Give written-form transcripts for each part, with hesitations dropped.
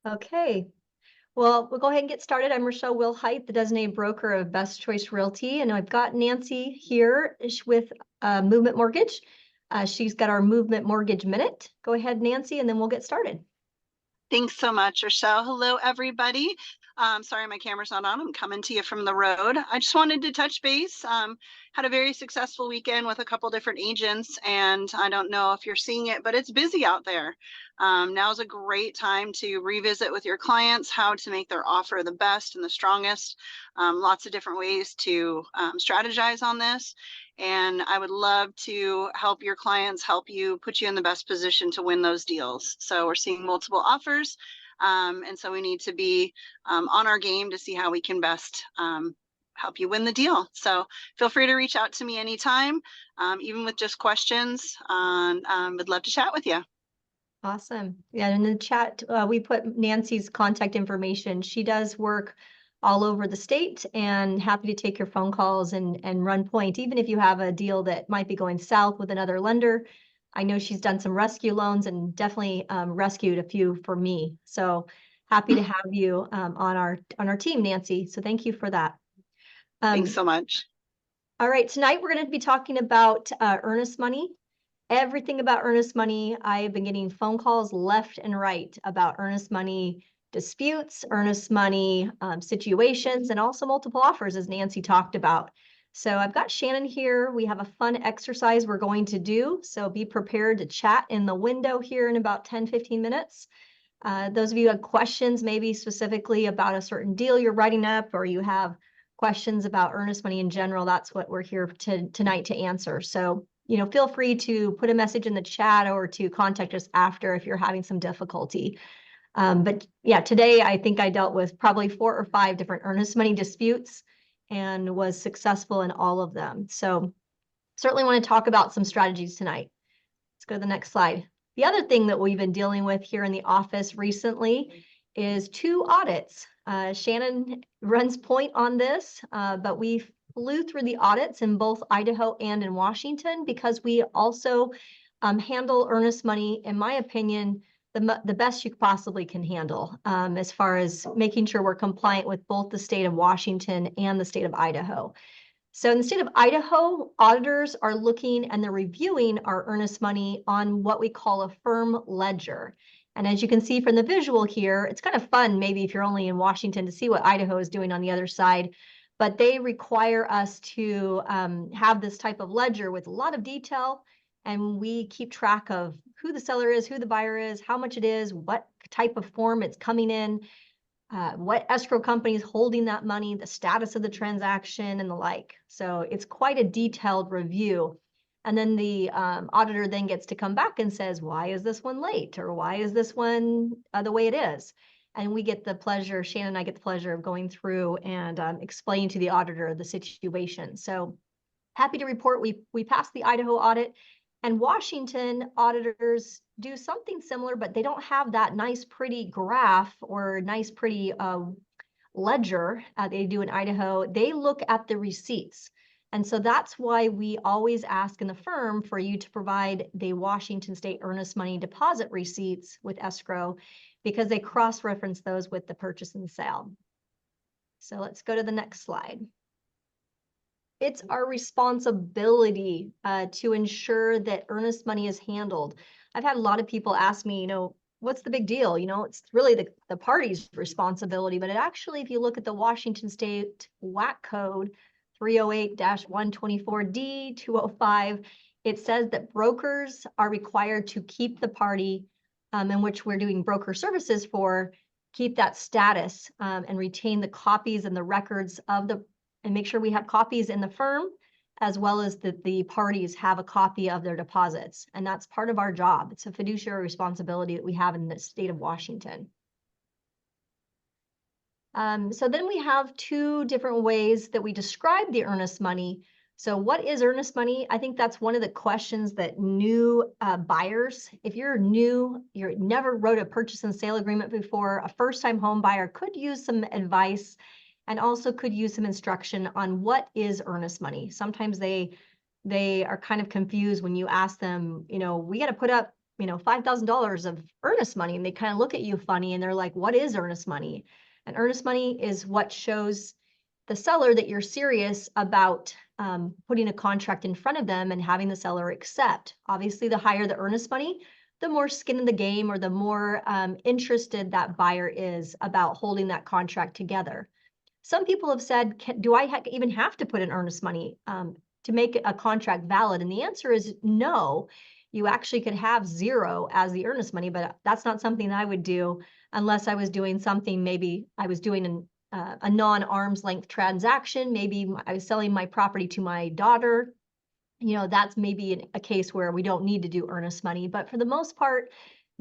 Okay, well, we'll go ahead and get started. I'm Rachelle Wilhite, the designated broker of Best Choice Realty, and I've got Nancy here with Movement Mortgage. She's got our Movement Mortgage Minute. Go ahead, Nancy, and then we'll get started. Thanks so much, Rochelle. Hello, everybody. Sorry, my camera's not on. I'm coming to you from the road. I just wanted to touch base. Had a very successful weekend with a couple different agents, and I don't know if you're seeing it, but it's busy out there. Now's a great time to revisit with your clients how to make their offer the best and the strongest. Lots of different ways to strategize on this. And I would love to help your clients, help you, put you in the best position to win those deals. So we're seeing multiple offers. And so we need to be on our game to see how we can best help you win the deal. So feel free to reach out to me anytime, even with just questions. Would love to chat with you. Awesome. Yeah, in the chat, we put Nancy's contact information. She does work all over the state and happy to take your phone calls and run point, even if you have a deal that might be going south with another lender. I know she's done some rescue loans and definitely rescued a few for me. So happy to have you on our team, Nancy. So thank you for that. Thanks so much. All right, tonight we're going to be talking about Earnest Money. Everything about Earnest Money. I've been getting phone calls left and right about Earnest Money disputes, Earnest Money situations, and also multiple offers, as Nancy talked about. So I've got Shannon here. We have a fun exercise we're going to do. So be prepared to chat in the window here in about 10-15 minutes. Those of you who have questions, maybe specifically about a certain deal you're writing up, or you have questions about Earnest Money in general, that's what we're here tonight to answer. So feel free to put a message in the chat or to contact us after if you're having some difficulty. But yeah, today I think I dealt with probably 4 or 5 different Earnest Money disputes and was successful in all of them. So certainly want to talk about some strategies tonight. Let's go to the next slide. The other thing that we've been dealing with here in the office recently is 2 audits. Shannon runs point on this, but we flew through the audits in both Idaho and in Washington because we also handle Earnest Money, in my opinion, the best you possibly can handle as far as making sure we're compliant with both the state of Washington and the state of Idaho. So in the state of Idaho, auditors are looking and they're reviewing our Earnest Money on what we call a firm ledger. And as you can see from the visual here, it's kind of fun, maybe if you're only in Washington, to see what Idaho is doing on the other side. But they require us to have this type of ledger with a lot of detail. And we keep track of who the seller is, who the buyer is, how much it is, what type of form it's coming in, what escrow company is holding that money, the status of the transaction, and the like. So it's quite a detailed review. And then the auditor then gets to come back and says, why is this one late? Or why is this one the way it is? And we get the pleasure, Shannon and I get the pleasure of going through and explaining to the auditor the situation. So happy to report we passed the Idaho audit, and Washington auditors do something similar, but they don't have that nice, pretty graph or nice, pretty ledger they do in Idaho. They look at the receipts. And so that's why we always ask in the firm for you to provide the Washington State Earnest Money deposit receipts with escrow, because they cross-reference those with the purchase and sale. So let's go to the next slide. It's our responsibility to ensure that Earnest Money is handled. I've had a lot of people ask me, what's the big deal? It's really the party's responsibility, but it actually, if you look at the Washington State WAC code 308-124D 205, it says that brokers are required to keep the party in which we're doing broker services for, keep that status and retain the copies and the records of and make sure we have copies in the firm, as well as that the parties have a copy of their deposits. And that's part of our job. It's a fiduciary responsibility that we have in the state of Washington. So then we have 2 different ways that we describe the Earnest Money. So what is Earnest Money? I think that's one of the questions that new buyers, if you're new, you never wrote a purchase and sale agreement before, a first-time home buyer could use some advice and also could use some instruction on what is Earnest Money. Sometimes they are kind of confused when you ask them, we got to put up $5,000 of earnest money, and they kind of look at you funny and they're like, what is earnest money? And earnest money is what shows the seller that you're serious about putting a contract in front of them and having the seller accept. Obviously, the higher the earnest money, the more skin in the game, or the more interested that buyer is about holding that contract together. Some people have said, do I even have to put in earnest money to make a contract valid? And the answer is no. You actually could have zero as the earnest money, but that's not something I would do unless I was doing something. Maybe I was doing a non-arm's length transaction. Maybe I was selling my property to my daughter. That's maybe a case where we don't need to do earnest money. But for the most part,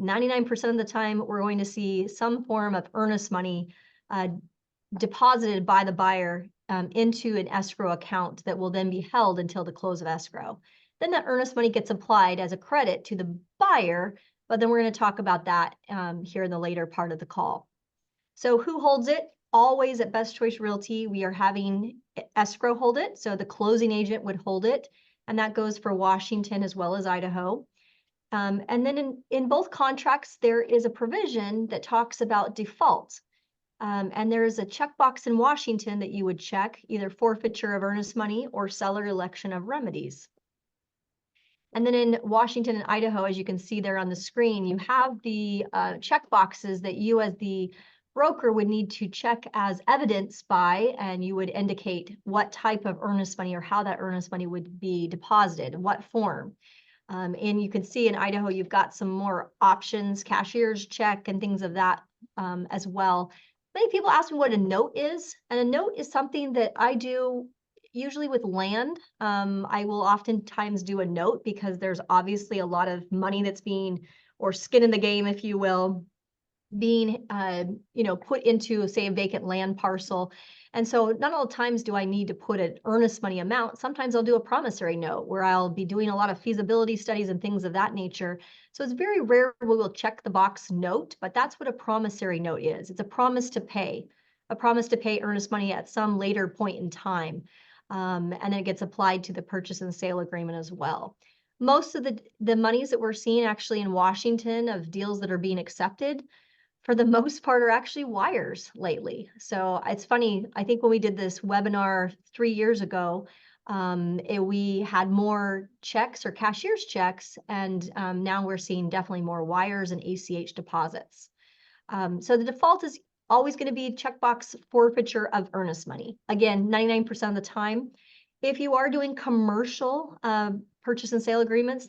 99% of the time, we're going to see some form of earnest money deposited by the buyer into an escrow account that will then be held until the close of escrow. Then that earnest money gets applied as a credit to the buyer, but then we're going to talk about that here in the later part of the call. So who holds it? Always at Best Choice Realty, we are having escrow hold it. So the closing agent would hold it, and that goes for Washington as well as Idaho. And then in both contracts, there is a provision that talks about default. And there is a checkbox in Washington that you would check, either forfeiture of earnest money or seller election of remedies. And then in Washington and Idaho, as you can see there on the screen, you have the checkboxes that you as the broker would need to check as evidence by, and you would indicate what type of earnest money or how that earnest money would be deposited, what form. And you can see in Idaho, you've got some more options, cashier's check and things of that as well. Many people ask me what a note is, and a note is something that I do usually with land. I will oftentimes do a note because there's obviously a lot of money that's being, or skin in the game, if you will, being put into, say, a vacant land parcel. And so not all times do I need to put an earnest money amount. Sometimes I'll do a promissory note where I'll be doing a lot of feasibility studies and things of that nature. So it's very rare we will check the box note, but that's what a promissory note is. It's a promise to pay earnest money at some later point in time. And then it gets applied to the purchase and sale agreement as well. Most of the monies that we're seeing actually in Washington of deals that are being accepted, for the most part, are actually wires lately. So it's funny, I think when we did this webinar 3 years ago, we had more checks or cashier's checks, and now we're seeing definitely more wires and ACH deposits. So the default is always going to be checkbox forfeiture of earnest money. Again, 99% of the time. If you are doing commercial purchase and sale agreements,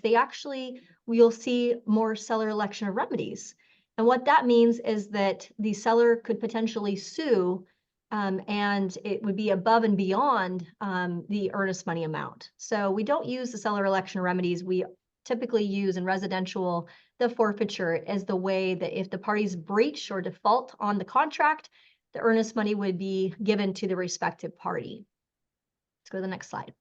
we'll see more seller election of remedies. And what that means is that the seller could potentially sue, and it would be above and beyond the earnest money amount. So we don't use the seller election remedies. We typically use in residential the forfeiture as the way that if the parties breach or default on the contract, the earnest money would be given to the respective party. Let's go to the next slide.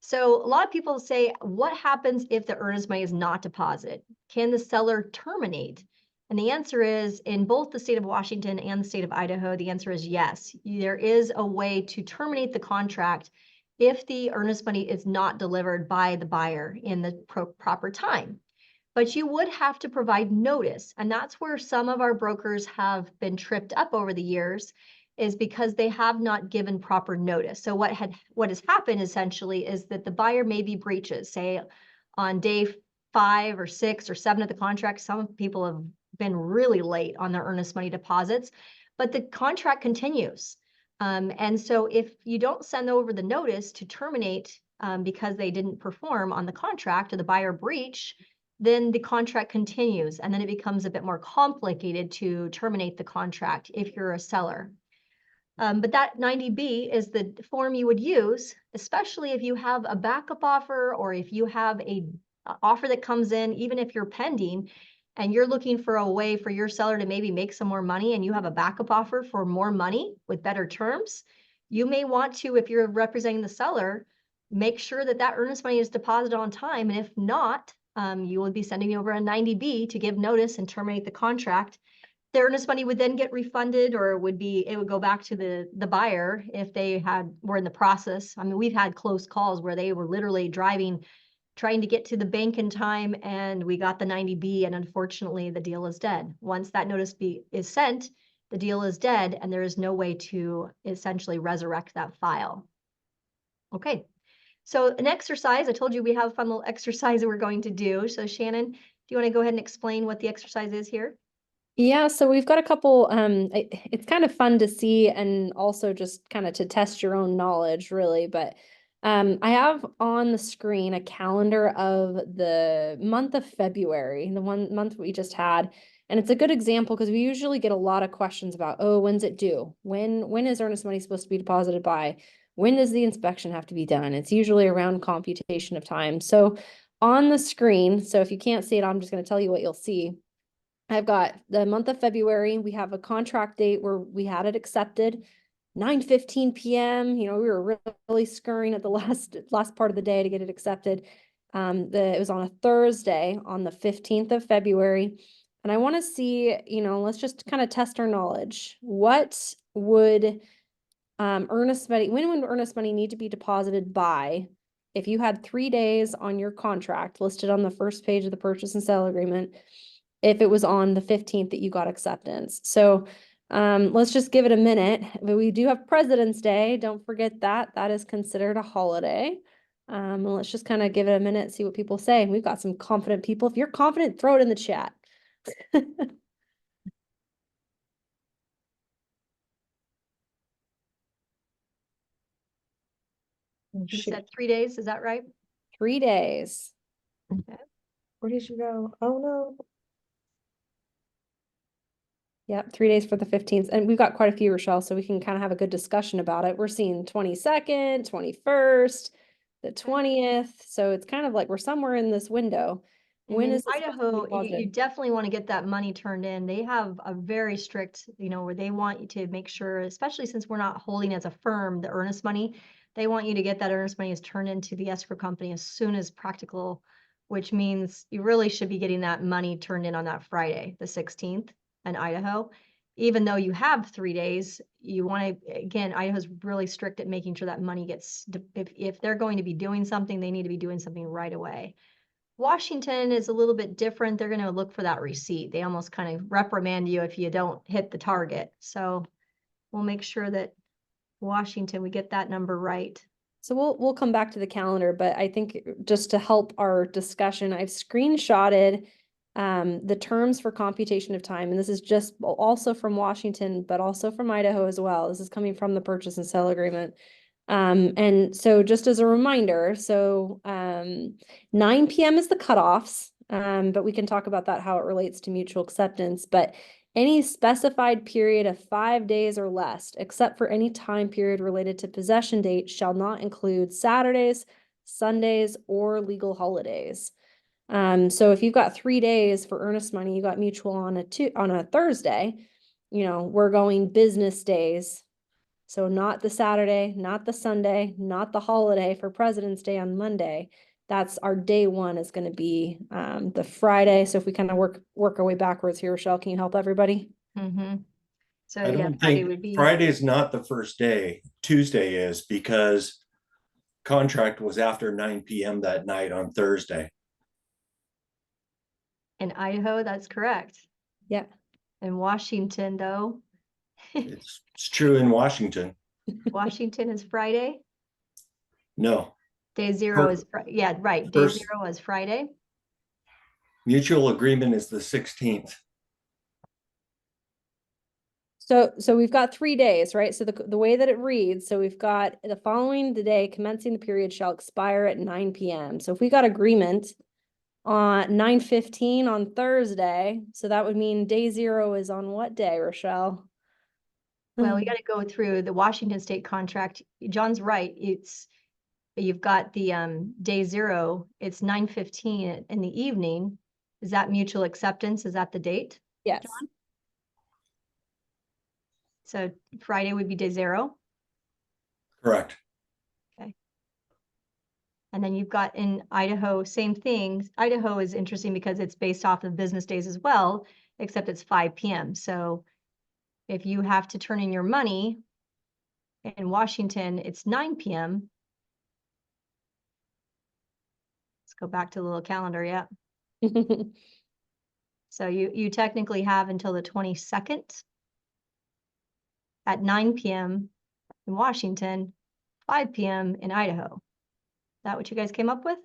So a lot of people say, what happens if the earnest money is not deposited? Can the seller terminate? And the answer is, in both the state of Washington and the state of Idaho, the answer is yes. There is a way to terminate the contract if the earnest money is not delivered by the buyer in the proper time. But you would have to provide notice. And that's where some of our brokers have been tripped up over the years, is because they have not given proper notice. So what has happened essentially is that the buyer maybe breaches, say on day 5 or 6 or 7 of the contract. Some people have been really late on their earnest money deposits, but the contract continues. And so if you don't send over the notice to terminate because they didn't perform on the contract or the buyer breach, then the contract continues, and then it becomes a bit more complicated to terminate the contract if you're a seller. But that 90B is the form you would use, especially if you have a backup offer, or if you have a offer that comes in, even if you're pending, and you're looking for a way for your seller to maybe make some more money, and you have a backup offer for more money with better terms. You may want to, if you're representing the seller, make sure that that earnest money is deposited on time. And if not, you will be sending over a 90B to give notice and terminate the contract. The earnest money would then get refunded, or it would go back to the buyer if they were in the process. I mean, we've had close calls where they were literally driving trying to get to the bank in time, and we got the 90B, and unfortunately the deal is dead. Once that notice is sent, the deal is dead, and there is no way to essentially resurrect that file. Okay, so an exercise, I told you we have a fun little exercise that we're going to do. So Shannon, do you want to go ahead and explain what the exercise is here? Yeah, so we've got a couple, it's kind of fun to see and also just kind of to test your own knowledge, really. But I have on the screen a calendar of the month of February, the one month we just had. And it's a good example because we usually get a lot of questions about, oh, when's it due? When is earnest money supposed to be deposited by? When does the inspection have to be done? It's usually around computation of time. So on the screen, so if you can't see it, I'm just going to tell you what you'll see. I've got the month of February. We have a contract date where we had it accepted, 9:15 p.m. You know, we were really scurrying at the last part of the day to get it accepted. It was on a Thursday on the 15th of February. And I want to see, you know, let's just kind of test our knowledge. What would earnest money, when would earnest money need to be deposited by if you had 3 days on your contract listed on the first page of the purchase and sale agreement, if it was on the 15th that you got acceptance? So let's just give it a minute. But we do have President's Day. Don't forget that. That is considered a holiday. And let's just kind of give it a minute, see what people say. We've got some confident people. If you're confident, throw it in the chat. You said 3 days, is that right? 3 days. Okay. Where did you go? Oh no. Yep, 3 days for the 15th. And we've got quite a few, Rachelle, so we can kind of have a good discussion about it. We're seeing 22nd, 21st, the 20th. So it's kind of like we're somewhere in this window. And When in is this supposed to be Idaho, you deposited? definitely want to get that money turned in. They have a very strict, you know, where they want you to make sure, especially since we're not holding as a firm the earnest money, they want you to get that earnest money is turned into the escrow company as soon as practical, which means you really should be getting that money turned in on that Friday, the 16th in Idaho. Even though you have 3 days, you want to, again, Idaho's really strict at making sure that money gets, if they're going to be doing something, they need to be doing something right away. Washington is a little bit different. They're going to look for that receipt. They almost kind of reprimand you if you don't hit the target. So we'll make sure that Washington, we get that number right. So we'll come back to the calendar, but I think just to help our discussion, I've screenshotted the terms for computation of time. And this is just also from Washington, but also from Idaho as well. This is coming from the purchase and sale agreement. And so just as a reminder, so 9 p.m. is the cutoffs, but we can talk about that, how it relates to mutual acceptance. But any specified period of 5 days or less, except for any time period related to possession date, shall not include Saturdays, Sundays, or legal holidays. So if you've got 3 days for earnest money, you got mutual on a Thursday, you know, we're going business days. So not the Saturday, not the Sunday, not the holiday for President's Day on Monday. That's our day one is going to be the Friday. So if we kind of work our way backwards here, Rachelle, can you help everybody? Mm-hmm. So I yeah, don't Friday think would be, Friday's not the first day. Tuesday is because contract was after 9 p.m. that night on Thursday. in Idaho, that's correct. Yeah. In Washington, though, It's true in Washington. Washington is Friday. No, Day zero is, yeah, right. Day first- zero is Friday. mutual agreement is the 16th. So we've got 3 days, right? So the way that it reads, so we've got the following the day commencing the period shall expire at 9 p.m. So if we got agreement on 9:15 on Thursday, so that would mean day zero is on what day, Rachelle? Well, we got to go through the Washington state contract. John's right. You've got the day zero, it's 9:15 in the evening. Is that mutual acceptance? Is that the date? Yes. John? So Friday would be day zero. Correct. And then you've got in Idaho, same thing. Idaho is interesting because it's based off of business days as well, except it's 5 p.m. So if you have to turn in your money in Washington, it's 9 p.m. It's go back to the little calendar, yeah. So you technically have until the 22nd at 9 p.m. in Washington, 5 p.m. in Idaho. Is that what you guys came up with?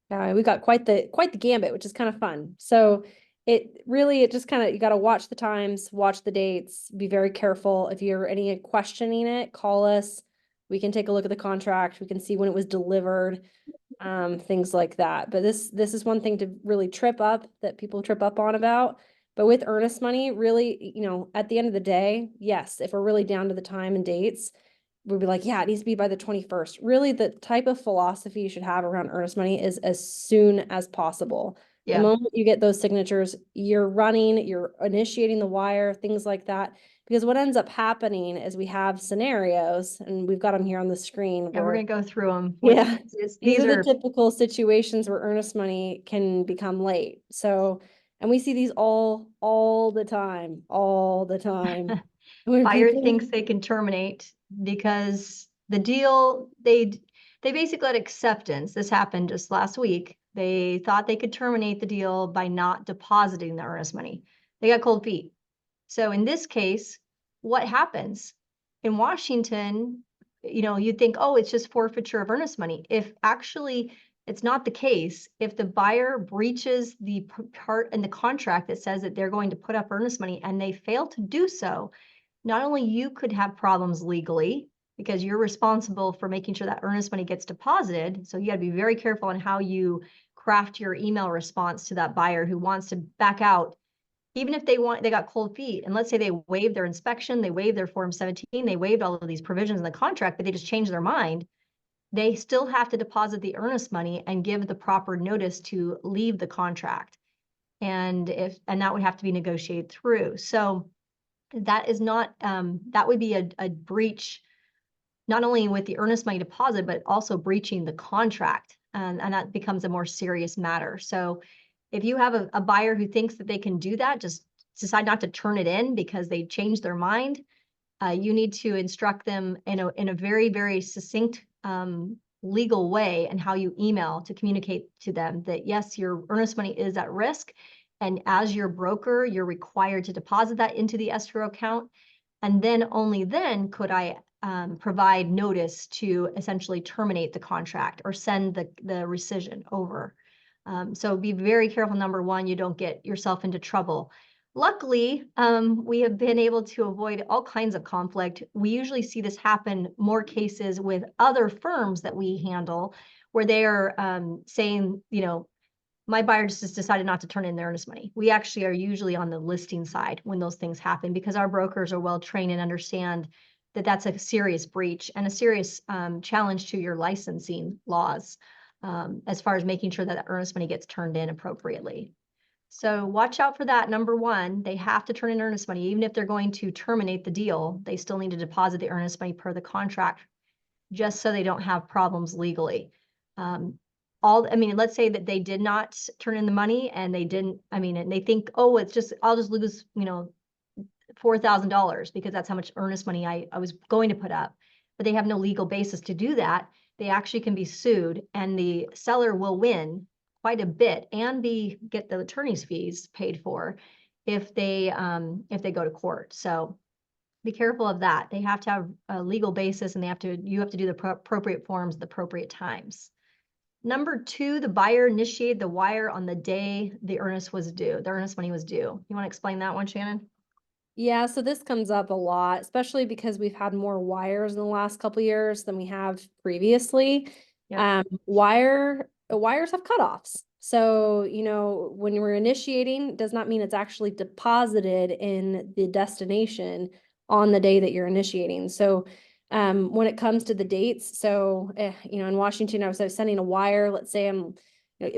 We got quite the gambit, which is kind of fun. So it just kind of, you got to watch the times, watch the dates, be very careful. If you're any questioning it, call us. We can take a look at the contract. We can see when it was delivered, things like that. But this is one thing to really that people trip up on about. But with earnest money, really, at the end of the day, yes, if we're really down to the time and dates, we'll be like, yeah, it needs to be by the 21st. Really, the type of philosophy you should have around earnest money is as soon as possible. Yeah. The moment you get those signatures, you're initiating the wire, things like that. Because what ends up happening is we have scenarios, and we've got them here on the screen. Yeah, we're gonna go through them. Yeah, These these are the are typical situations where earnest money can become late. So, and we see these all the time. When buyer people thinks they can terminate because the deal, they basically got acceptance. This happened just last week. They thought they could terminate the deal by not depositing the earnest money. They got cold feet. So in this case, what happens? In Washington, you'd think, oh, it's just forfeiture of earnest money. If actually it's not the case, if the buyer breaches the part in the contract that says that they're going to put up earnest money and they fail to do so, not only you could have problems legally because you're responsible for making sure that earnest money gets deposited. So you got to be very careful on how you craft your email response to that buyer who wants to back out. Even if they got cold feet, and let's say they waived their inspection, they waived their Form 17, they waived all of these provisions in the contract, but they just changed their mind, they still have to deposit the earnest money and give the proper notice to leave the contract. And that would have to be negotiated through. So that is not, that would be a breach, not only with the earnest money deposit, but also breaching the contract. And that becomes a more serious matter. So if you have a buyer who thinks that they can do that, just decide not to turn it in because they changed their mind, you need to instruct them in a very, very succinct, legal way and how you email to communicate to them that yes, your earnest money is at risk. And as your broker, you're required to deposit that into the escrow account. And then only then could I provide notice to essentially terminate the contract or send the rescission over. So be very careful. Number one, you don't get yourself into trouble. Luckily, we have been able to avoid all kinds of conflict. We usually see this happen more cases with other firms that we handle where they are saying, my buyer just decided not to turn in their earnest money. We actually are usually on the listing side when those things happen because our brokers are well trained and understand that that's a serious breach and a serious challenge to your licensing laws as far as making sure that earnest money gets turned in appropriately. So watch out for that. Number one, they have to turn in earnest money. Even if they're going to terminate the deal, they still need to deposit the earnest money per the contract just so they don't have problems legally. Let's say that they did not turn in the money and they didn't, and they think, oh, I'll just lose, $4,000 because that's how much earnest money I was going to put up. But they have no legal basis to do that. They actually can be sued and the seller will win quite a bit and get the attorney's fees paid for if they go to court. So be careful of that. They have to have a legal basis and you have to do the appropriate forms at the appropriate times. Number two, the buyer initiated the wire on the day the earnest money was due. You want to explain that one, Shannon? Yeah, so this comes up a lot, especially because we've had more wires in the last couple of years than we have previously. Yep. Wires have cutoffs. So, when we're initiating, does not mean it's actually deposited in the destination on the day that you're initiating. So, when it comes to the dates, so, in Washington, I was sending a wire, let's say I'm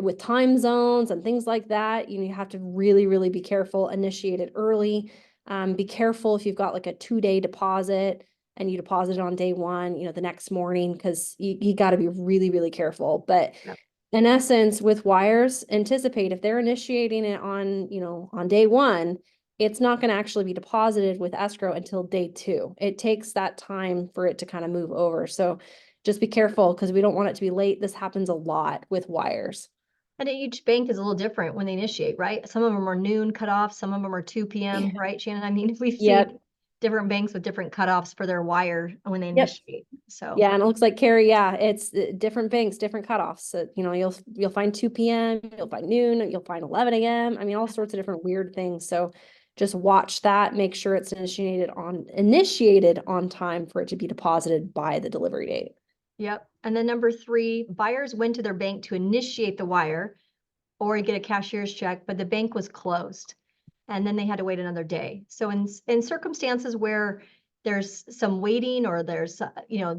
with time zones and things like that, you have to really, really be careful, initiate it early. Be careful if you've got like a 2-day deposit and you deposit it on day one, the next morning, because you got to be really, really careful. But Yep. In essence, with wires, anticipate if they're initiating it on day one, it's not going to actually be deposited with escrow until day 2. It takes that time for it to kind of move over. So just be careful because we don't want it to be late. This happens a lot with wires. And each bank is a little different when they initiate, right? Some of them are noon cutoffs, some of them are 2 p.m., right, Shannon? I mean, we've Yep. seen different banks with different cutoffs for their wire when they Yep. initiate. So Yeah, and it looks like Carrie, yeah, it's different banks, different cutoffs. So, you know, you'll find 2 p.m., you'll find noon, you'll find 11 a.m. I mean, all sorts of different weird things. So just watch that, make sure it's initiated on time for it to be deposited by the delivery date. Yep. And then number 3, buyers went to their bank to initiate the wire or get a cashier's check, but the bank was closed. And then they had to wait another day. So in circumstances where there's some waiting or there's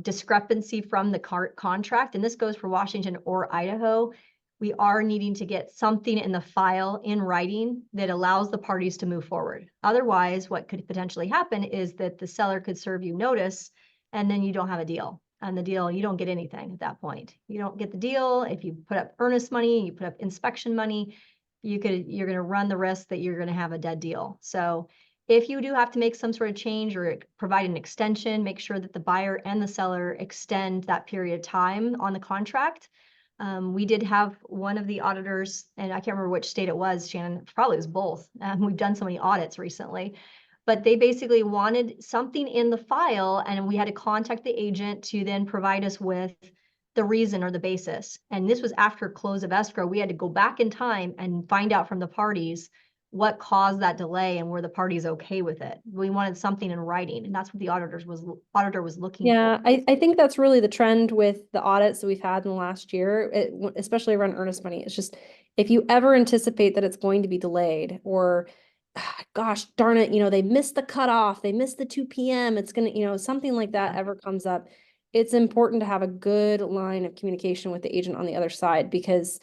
discrepancy from the contract, and this goes for Washington or Idaho, we are needing to get something in the file in writing that allows the parties to move forward. Otherwise, what could potentially happen is that the seller could serve you notice and then you don't have a deal. And the deal, you don't get anything at that point. You don't get the deal. If you put up earnest money, you put up inspection money, you're going to run the risk that you're going to have a dead deal. So if you do have to make some sort of change or provide an extension, make sure that the buyer and the seller extend that period of time on the contract. We did have one of the auditors, and I can't remember which state it was, Shannon, probably it was both. We've done so many audits recently, but they basically wanted something in the file, and we had to contact the agent to then provide us with the reason or the basis. And this was after close of escrow. We had to go back in time and find out from the parties what caused that delay and were the parties okay with it. We wanted something in writing, and that's what the auditor was looking for. Yeah, I think that's really the trend with the audits that we've had in the last year, especially around earnest money. It's just, if you ever anticipate that it's going to be delayed or gosh darn it, they missed the cutoff, they missed the 2 p.m. It's gonna, something like that ever comes up. It's important to have a good line of communication with the agent on the other side, because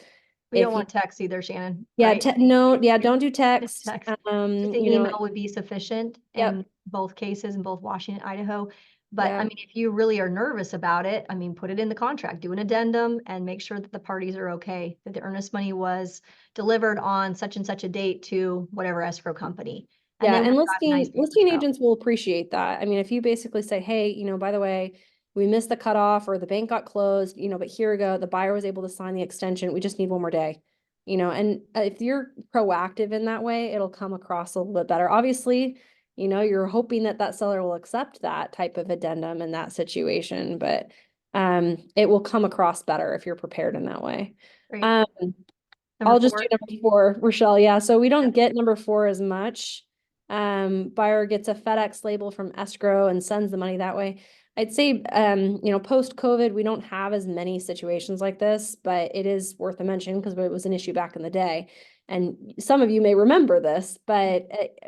we don't want text either, Shannon. Yeah, right? no, yeah, don't do text. Text. Just an email would be sufficient in both cases, in both Washington and Idaho. But I mean, if you really are nervous about it, I mean, put it in the contract, do an addendum and make sure that the parties are okay, that the earnest money was delivered on such and such a date to whatever escrow company. And Yeah, then and we've got a nice paper listing trail. agents will appreciate that. I mean, if you basically say, hey, by the way, we missed the cutoff or the bank got closed, but here we go, the buyer was able to sign the extension. We just need one more day, and if you're proactive in that way, it'll come across a little bit better. Obviously, you're hoping that that seller will accept that type of addendum in that situation, but it will come across better if you're prepared in that way. Great. I'll just do number 4, Rachelle. Yeah, so we don't get number 4 as much. Buyer gets a FedEx label from escrow and sends the money that way. I'd say, post-COVID, we don't have as many situations like this, but it is worth a mention because it was an issue back in the day. And some of you may remember this, but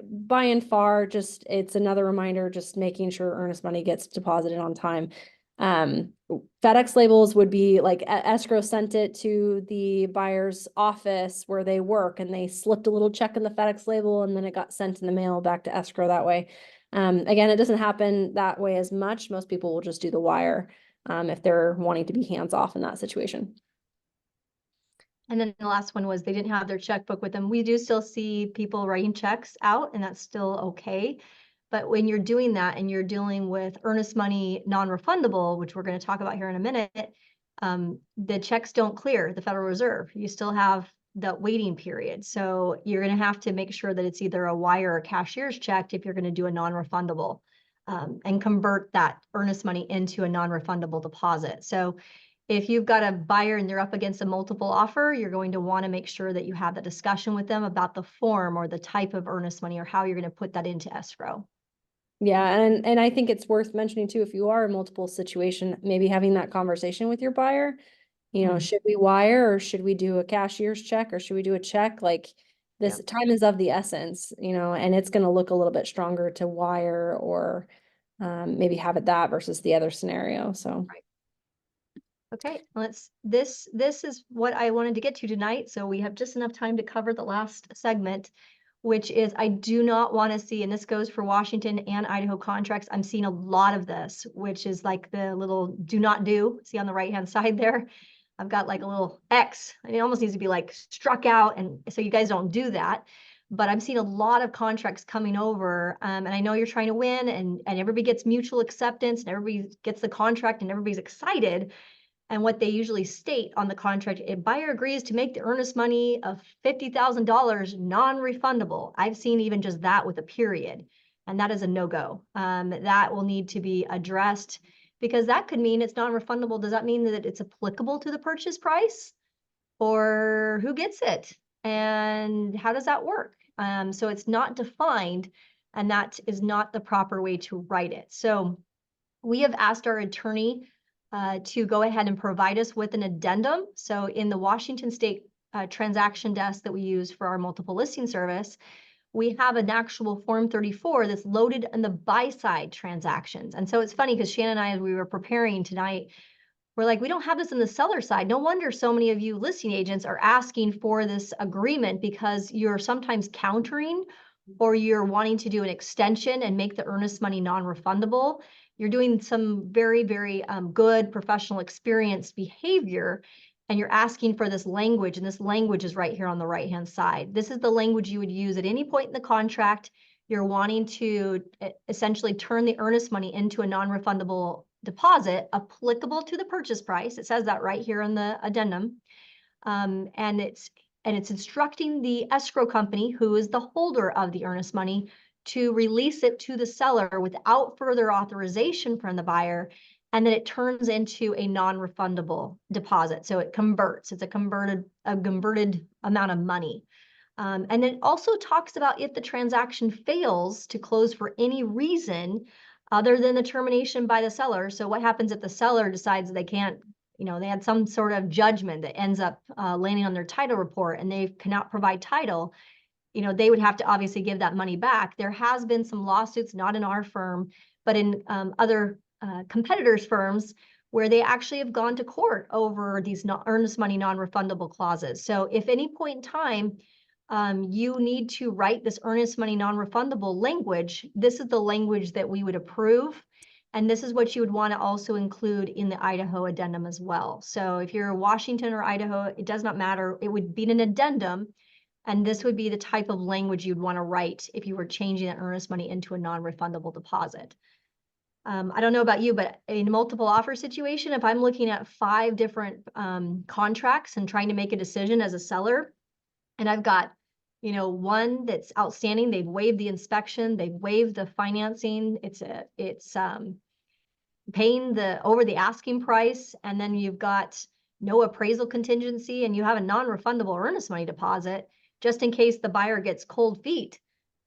by and far, it's another reminder, just making sure earnest money gets deposited on time. FedEx labels would be like escrow sent it to the buyer's office where they work, and they slipped a little check in the FedEx label, and then it got sent in the mail back to escrow that way. Again, it doesn't happen that way as much. Most people will just do the wire if they're wanting to be hands off in that situation. And then the last one was they didn't have their checkbook with them. We do still see people writing checks out, and that's still okay. But when you're doing that and you're dealing with earnest money non-refundable, which we're going to talk about here in a minute, the checks don't clear the Federal Reserve. You still have the waiting period. So you're going to have to make sure that it's either a wire or cashier's check if you're going to do a non-refundable, and convert that earnest money into a non-refundable deposit. So if you've got a buyer and they're up against a multiple offer, you're going to want to make sure that you have the discussion with them about the form or the type of earnest money or how you're going to put that into escrow. Yeah, and I think it's worth mentioning too, if you are in multiple situation, maybe having that conversation with your buyer, should we wire or should we do a cashier's check or should we do a check? Like this time is of the essence, and it's going to look a little bit stronger to wire or maybe have it that versus the other scenario. So. Right. Okay, this is what I wanted to get to tonight. So we have just enough time to cover the last segment, which is I do not want to see, and this goes for Washington and Idaho contracts. I'm seeing a lot of this, which is like the little do not do. See on the right-hand side there? I've got like a little X, and it almost needs to be like struck out. And so you guys don't do that. but I'm seeing a lot of contracts coming over. And I know you're trying to win, and everybody gets mutual acceptance and everybody gets the contract and everybody's excited. And what they usually state on the contract, if buyer agrees to make the earnest money of $50,000 non-refundable. I've seen even just that with a period, and that is a no-go. That will need to be addressed, because that could mean it's non-refundable. Does that mean that it's applicable to the purchase price? Or who gets it? And how does that work? So it's not defined, and that is not the proper way to write it. So we have asked our attorney to go ahead and provide us with an addendum. So in the Washington State transaction desk that we use for our multiple listing service, we have an actual Form 34 that's loaded in the buy side transactions. And so it's funny because Shannon and I, as we were preparing tonight, we're like, we don't have this in the seller side. No wonder so many of you listing agents are asking for this agreement, because you're sometimes countering, or you're wanting to do an extension and make the earnest money non-refundable. You're doing some very, very good professional experienced behavior, and you're asking for this language, and this language is right here on the right-hand side. This is the language you would use at any point in the contract. You're wanting to essentially turn the earnest money into a non-refundable deposit applicable to the purchase price. It says that right here in the addendum. And it's instructing the escrow company, who is the holder of the earnest money, to release it to the seller without further authorization from the buyer, and then it turns into a non-refundable deposit. So it converts. It's a converted amount of money. And it also talks about if the transaction fails to close for any reason other than the termination by the seller. So what happens if the seller decides they can't, they had some sort of judgment that ends up landing on their title report, and they cannot provide title, they would have to obviously give that money back. There has been some lawsuits, not in our firm, but in other competitors' firms, where they actually have gone to court over these earnest money non-refundable clauses. So if any point in time, you need to write this earnest money non-refundable language, this is the language that we would approve. And this is what you would want to also include in the Idaho addendum as well. So if you're Washington or Idaho, it does not matter. It would be an addendum. And this would be the type of language you'd want to write if you were changing that earnest money into a non-refundable deposit. I don't know about you, but in a multiple offer situation, if I'm looking at 5 different contracts and trying to make a decision as a seller, and I've got, one that's outstanding, they've waived the inspection, they've waived the financing, it's paying over the asking price, and then you've got no appraisal contingency, and you have a non-refundable earnest money deposit, just in case the buyer gets cold feet.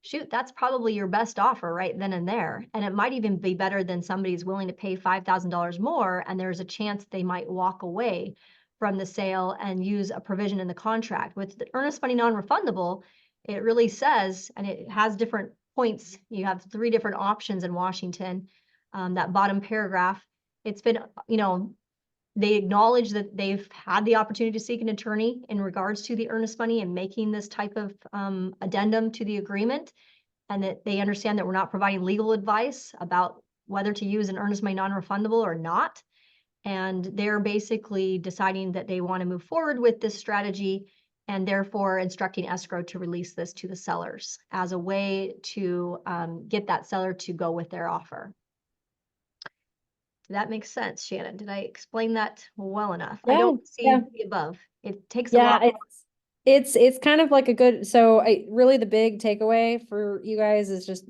Shoot, that's probably your best offer right then and there. And it might even be better than somebody's willing to pay $5,000 more, and there's a chance they might walk away from the sale and use a provision in the contract. With the earnest money non-refundable, it really says, and it has different points. You have 3 different options in Washington. That bottom paragraph, it's been, they acknowledge that they've had the opportunity to seek an attorney in regards to the earnest money and making this type of addendum to the agreement, and that they understand that we're not providing legal advice about whether to use an earnest money non-refundable or not. And they're basically deciding that they want to move forward with this strategy, and therefore instructing escrow to release this to the sellers as a way to get that seller to go with their offer. Did that make sense, Shannon? Did I explain that well enough? I don't see the above. It takes a lot. It's kind of like a good, so really the big takeaway for you guys is just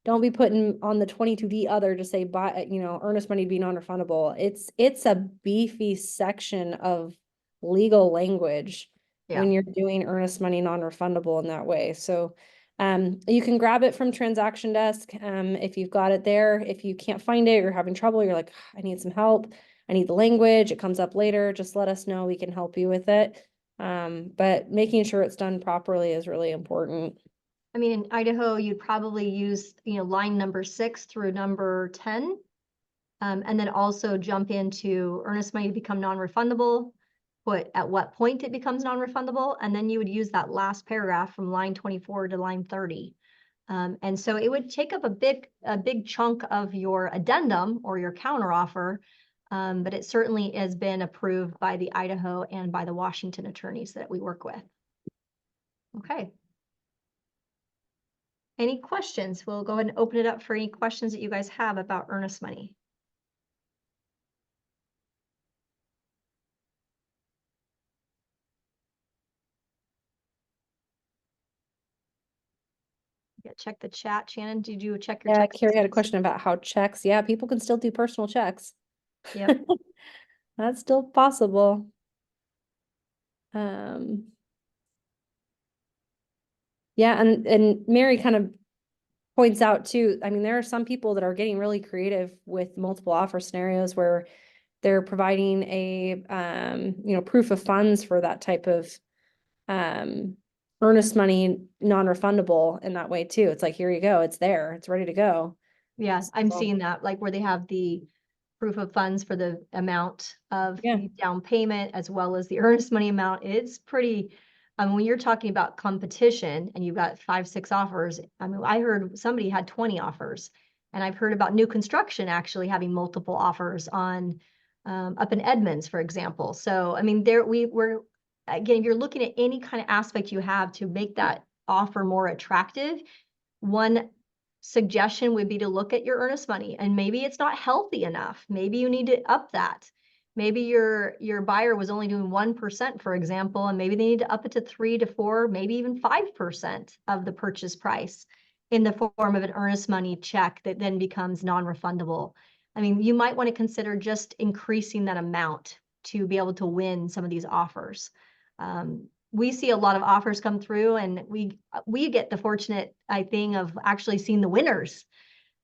don't be putting on the 22D other to say buy, earnest money be non-refundable. It's a beefy section of legal language when you're doing earnest money non-refundable in that way. So you can grab it from transaction desk if you've got it there. If you can't find it, you're having trouble, you're like, I need some help, I need the language, it comes up later, just let us know, we can help you with it. But making sure it's done properly is really important. I mean, in Idaho, you'd probably use, line number 6 through number 10, and then also jump into earnest money to become non-refundable, put at what point it becomes non-refundable, and then you would use that last paragraph from line 24 to line 30. And so it would take up a big chunk of your addendum or your counteroffer, but it certainly has been approved by the Idaho and by the Washington attorneys that we work with. Okay. Any questions? We'll go ahead and open it up for any questions that you guys have about earnest money. Yeah, check the chat. Shannon, did you check your Yeah, text? Carrie had a messages? question about how checks. Yeah, people can still do personal checks. Yep. That's still possible. Um, yeah, and Mary kind of points out too, I mean, there are some people that are getting really creative with multiple offer scenarios where they're providing a proof of funds for that type of earnest money, non-refundable in that way too. It's like, here you go, it's there, it's ready to go. Yeah, I'm So- seeing that, like where they have the proof of funds for the amount of Yeah. the down payment as well as the earnest money amount. It's pretty, when you're talking about competition and you've got 5, 6 offers, I mean, I heard somebody had 20 offers. And I've heard about new construction actually having multiple offers on up in Edmonds, for example. So, I mean, we're, again, you're looking at any kind of aspect you have to make that offer more attractive. One suggestion would be to look at your earnest money, and maybe it's not healthy enough. Maybe you need to up that. Maybe your buyer was only doing 1%, for example, and maybe they need to up it to 3 to 4, maybe even 5% of the purchase price in the form of an earnest money check that then becomes non-refundable. I mean, you might want to consider just increasing that amount to be able to win some of these offers. We see a lot of offers come through, and we get the fortunate thing of actually seeing the winners.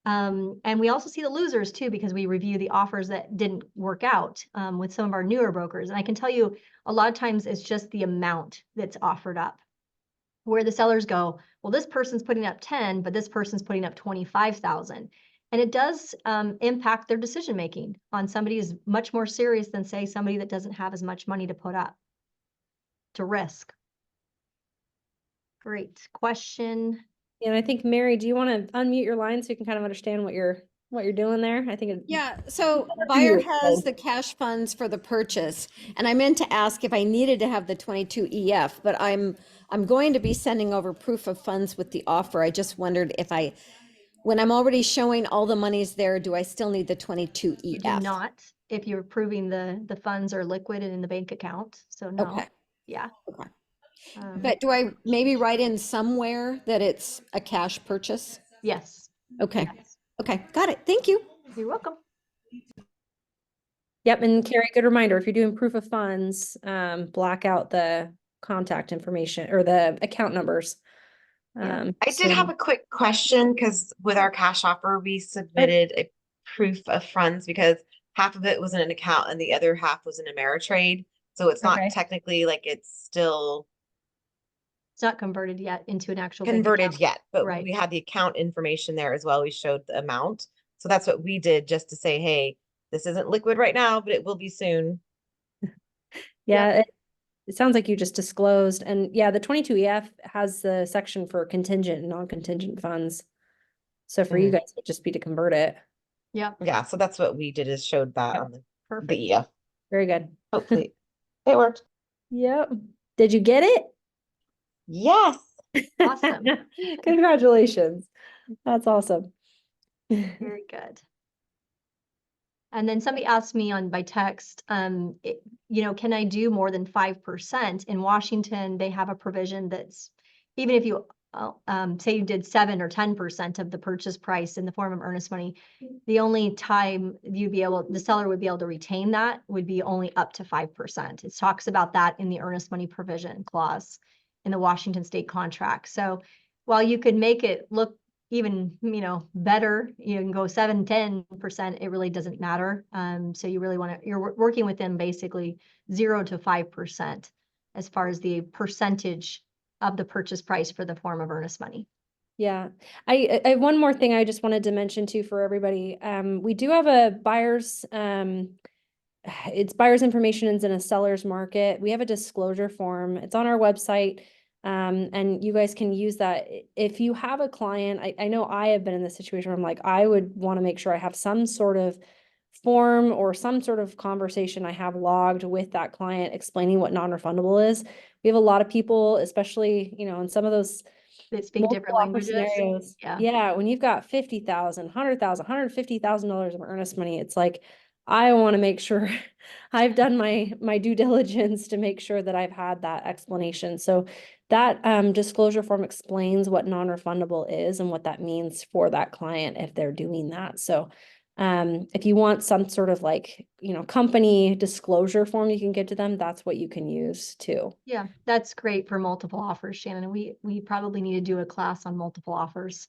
And we also see the losers too, because we review the offers that didn't work out with some of our newer brokers. And I can tell you a lot of times it's just the amount that's offered up, where the sellers go, well, this person's putting up 10, but this person's putting up 25,000. And it does impact their decision making on somebody who's much more serious than, say, somebody that doesn't have as much money to put up, to risk. Great question. And I think, Mary, do you want to unmute your line so you can kind of understand what you're doing there? I think it, Yeah, so buyer has the cash funds for the purchase, and I meant to ask if I needed to have the 22 EF, but I'm going to be sending over proof of funds with the offer. I just wondered if when I'm already showing all the monies there, do I still need the 22 You do EF? not, if you're proving the funds are liquid and in the bank account. So no. Okay. Yeah. Okay. Um, But do I maybe write in somewhere that it's a cash purchase? yes. Okay. Yes. Okay, got it. Thank you. You're welcome. yep. And Carrie, good reminder, if you're doing proof of funds, black out the contact information or the account numbers. Yeah. I did have a quick question because with our cash offer, we submitted a proof of funds because half of it was in an account and the other half was in Ameritrade. So it's not Okay. technically like it's still It's not converted yet into an actual bank converted account. yet, but Right. we had the account information there as well. We showed the amount. So that's what we did just to say, hey, this isn't liquid right now, but it will be soon. Yeah, it sounds like you just disclosed. And yeah, the 22 EF has the section for contingent and non-contingent funds. So for you guys, it'd just be to convert it. Yep. Yeah, so that's what we did is showed that Yep. on the Perfect. EF. Very good. Hopefully it worked. Yep. Did you get it? Yes. Awesome. Congratulations. That's awesome. Very good. And then somebody asked me by text, can I do more than 5%? In Washington, they have a provision that's, even if you say you did 7 or 10% of the purchase price in the form of earnest money, the only time the seller would be able to retain that would be only up to 5%. It talks about that in the earnest money provision clause in the Washington state contract. So while you could make it look even, better, you can go 7, 10%, it really doesn't matter. So you really you're working with them basically 0 to 5% as far as the percentage of the purchase price for the form of earnest money. Yeah. I have one more thing I just wanted to mention too for everybody. We do have a buyer's, it's buyer's information is in a seller's market. We have a disclosure form. It's on our website. And you guys can use that. If you have a client, I know I have been in this situation where I'm like, I would want to make sure I have some sort of form or some sort of conversation I have logged with that client explaining what non-refundable is. We have a lot of people, especially, in some of those that speak multiple different offer languages. scenarios. Yeah. Yeah, when you've got $50,000, $100,000, $150,000 of earnest money, it's like, I want to make sure I've done my due diligence to make sure that I've had that explanation. So that disclosure form explains what non-refundable is and what that means for that client if they're doing that. So if you want some sort of like, company disclosure form you can give to them, that's what you can use too. Yeah, that's great for multiple offers, Shannon. We probably need to do a class on multiple offers.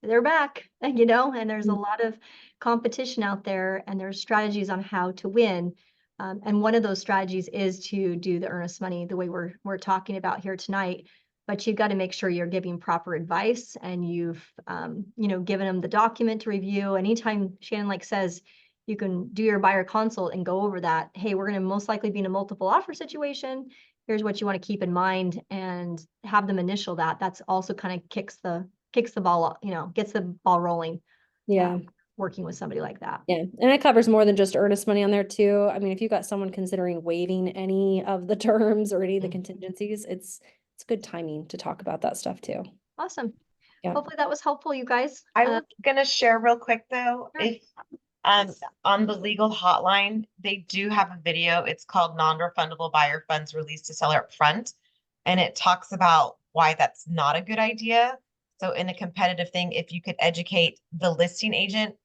They're back, and there's a lot of competition out there, and there's strategies on how to win. And one of those strategies is to do the earnest money the way we're talking about here tonight. But you've got to make sure you're giving proper advice, and you've given them the document to review. Anytime Shannon says, you can do your buyer consult and go over that. Hey, we're going to most likely be in a multiple offer situation. Here's what you want to keep in mind, and have them initial that. That's also kind of kicks the ball, gets the ball rolling. Yeah. Working with somebody like that. Yeah. And it covers more than just earnest money on there too. I mean, if you've got someone considering waiving any of the terms or any of the contingencies, it's good timing to talk about that stuff too. Awesome. Yeah. Hopefully that was helpful, you guys. I was gonna share real quick though, Sure. if on the legal hotline, they do have a video. It's called Non-Refundable Buyer Funds Released to Seller Up Front. And it talks about why that's not a good idea. So in a competitive thing, if you could educate the listing agent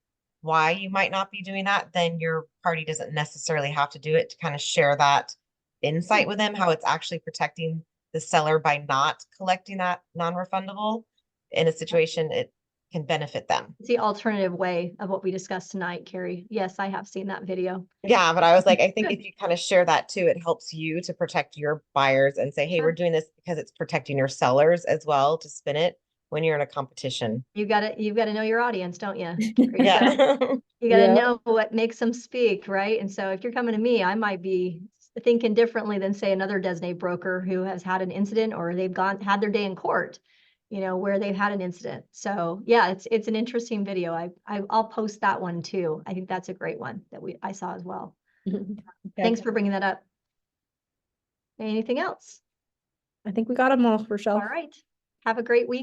why you might not be doing that, then your party doesn't necessarily have to do it, to kind of share that insight with them, how it's actually protecting the seller by not collecting that non-refundable in a situation it can benefit them. It's the alternative way of what we discussed tonight, Carrie. Yes, I have seen that video. Yeah, but I was like, I think if you kind of share that too, it helps you to protect your buyers and say, hey, Sure. we're doing this because it's protecting your sellers as well, to spin it when you're in a competition. You've got to know your audience, don't you? Yeah. You got to Yeah. know what makes them speak, right? And so if you're coming to me, I might be thinking differently than say another designated broker who has had an incident, or they've had their day in court, where they've had an incident. So yeah, it's an interesting video. I'll post that one too. I think that's a great one that I saw as well. Okay. Thanks for bringing that up. Anything else? I think we got them all, Rachelle. All right. Have a great week.